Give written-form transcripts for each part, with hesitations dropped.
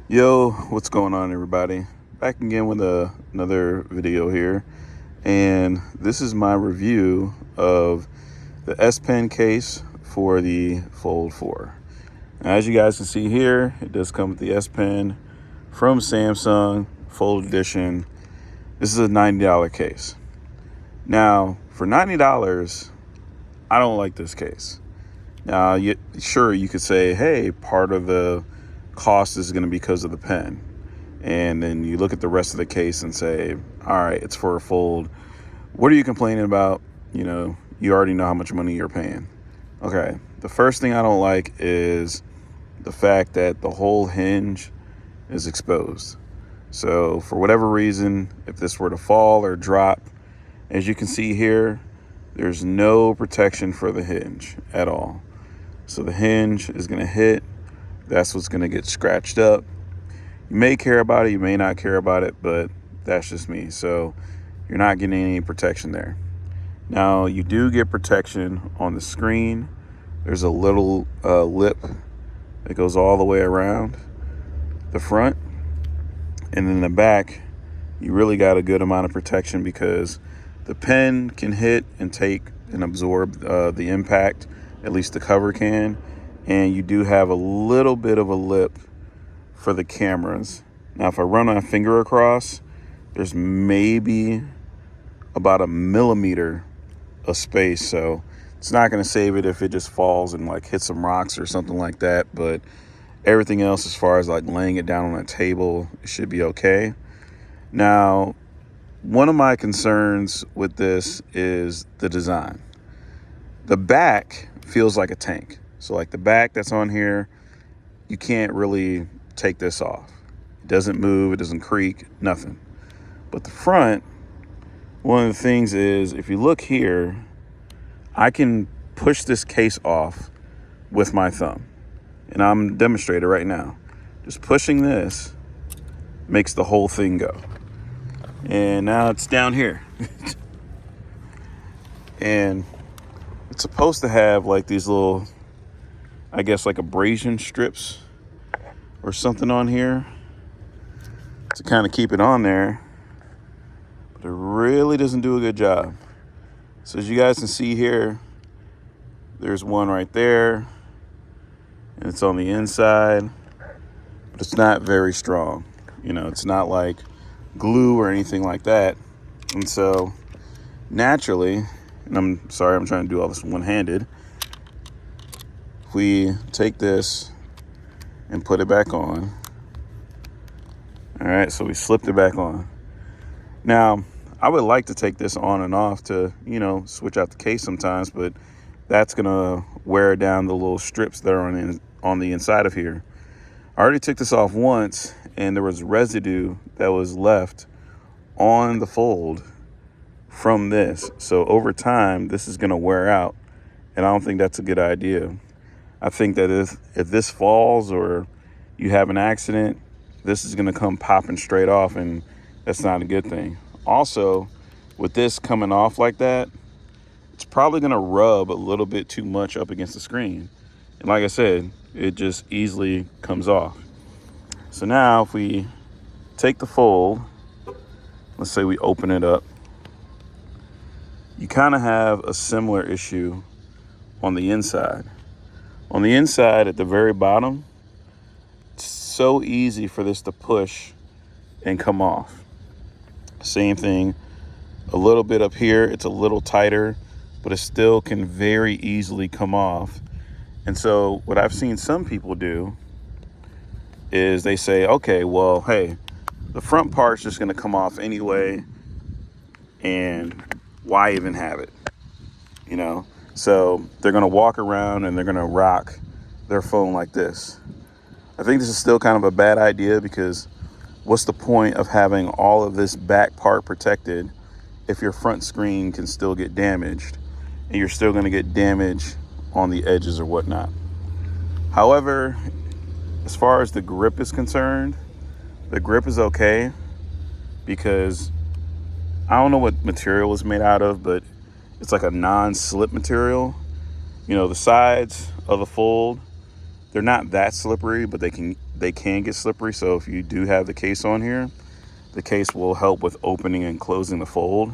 Yo, what's going on, everybody? Back again with another video here, and this is my review of the S Pen case for the Fold 4. Now, as you guys can see here, it does come with the S Pen from Samsung Fold Edition. This is a $90 case. Now, for $90, I don't like this case. Now, sure, you could say, hey, part of the cost is going to be because of the pen. And then you look at the rest of the case and say, all right, it's for a Fold. What are you complaining about? You already know how much money you're paying. Okay, the first thing I don't like is the fact that the whole hinge is exposed. So for whatever reason, if this were to fall or drop, as you can see here, there's no protection for the hinge at all. So the hinge is going to hit. That's what's going to get scratched up. You may care about it, you may not care about it, but that's just me. So you're not getting any protection there. Now, you do get protection on the screen. There's a little lip that goes all the way around the front. And in the back, you really got a good amount of protection because the pen can hit and take and absorb the impact, at least the cover can. And you do have a little bit of a lip for the cameras. Now, if I run my finger across, there's maybe about a millimeter of space. So it's not going to save it if it just falls and like hits some rocks or something like that. But everything else, as far as like laying it down on a table, it should be okay. Now, one of my concerns with this is the design. The back feels like a tank. So like the back that's on here, you can't really take this off. It doesn't move, it doesn't creak, nothing. But the front, one of the things is, if you look here, I can push this case off with my thumb. And I'm demonstrating right now. Just pushing this makes the whole thing go. And now it's down here. And it's supposed to have like these little, I guess, like abrasion strips or something on here to kind of keep it on there, but it really doesn't do a good job. So as you guys can see here, there's one right there, and it's on the inside, but it's not very strong. It's not like glue or anything like that. And so naturally, and I'm sorry, I'm trying to do all this one-handed, if we take this and put it back on. All right, so we slipped it back on. Now, I would like to take this on and off to, switch out the case sometimes, but that's gonna wear down the little strips that are on the inside of here. I already took this off once, and there was residue that was left on the Fold from this. So over time, this is gonna wear out, and I don't think that's a good idea. I think that if this falls or you have an accident, this is going to come popping straight off, and that's not a good thing. Also, with this coming off like that, it's probably going to rub a little bit too much up against the screen. And like I said, it just easily comes off. So now if we take the Fold, let's say we open it up, you kind of have a similar issue on the inside. On the inside, at the very bottom, it's so easy for this to push and come off. Same thing, a little bit up here, it's a little tighter, but it still can very easily come off. And so what I've seen some people do is they say, okay, well, hey, the front part's just gonna come off anyway, and why even have it? So they're going to walk around and they're going to rock their phone like this. I think this is still kind of a bad idea, because what's the point of having all of this back part protected if your front screen can still get damaged, and you're still going to get damage on the edges or whatnot. However, as far as the grip is concerned, the grip is okay, because I don't know what material it's made out of, but it's like a non-slip material. The sides of the Fold, they're not that slippery, but they can get slippery. So if you do have the case on here, the case will help with opening and closing the fold.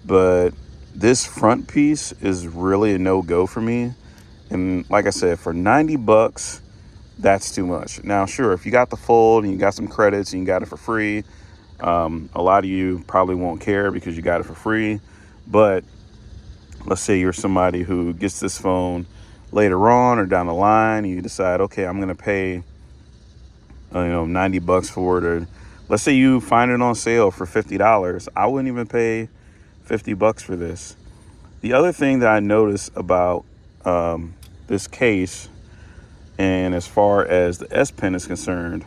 But this front piece is really a no-go for me. And like I said, for 90 bucks, that's too much. Now, sure, if you got the fold and you got some credits and you got it for free, a lot of you probably won't care because you got it for free. But let's say you're somebody who gets this phone later on or down the line, and you decide, okay, I'm going to pay, 90 bucks for it. Or let's say you find it on sale for $50. I wouldn't even pay 50 bucks for this. The other thing that I noticed about this case, and as far as the S Pen is concerned,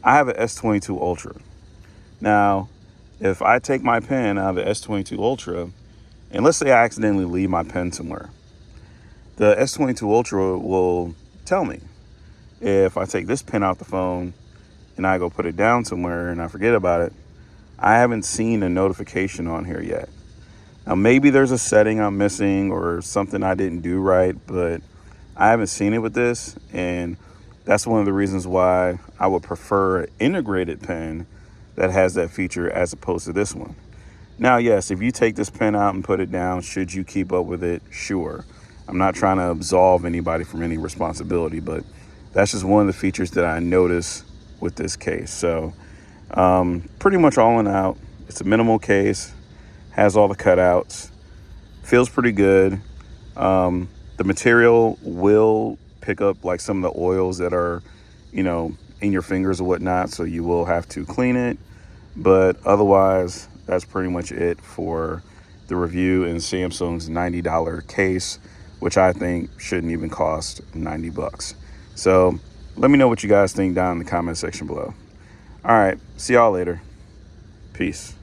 I have an S22 Ultra. Now, if I take my pen out of the S22 Ultra, and let's say I accidentally leave my pen somewhere, the S22 Ultra will tell me. If I take this pen out the phone and I go put it down somewhere and I forget about it, I haven't seen a notification on here yet. Now, maybe there's a setting I'm missing or something I didn't do right, but I haven't seen it with this. And that's one of the reasons why I would prefer an integrated pen that has that feature as opposed to this one. Now, yes, if you take this pen out and put it down, should you keep up with it? Sure. I'm not trying to absolve anybody from any responsibility, but that's just one of the features that I noticed with this case. So pretty much all in out, it's a minimal case, has all the cutouts, feels pretty good. The material will pick up like some of the oils that are, in your fingers or whatnot, so you will have to clean it. But otherwise, that's pretty much it for the review in Samsung's $90 case, which I think shouldn't even cost 90 bucks. So let me know what you guys think down in the comment section below. All right, see y'all later. Peace.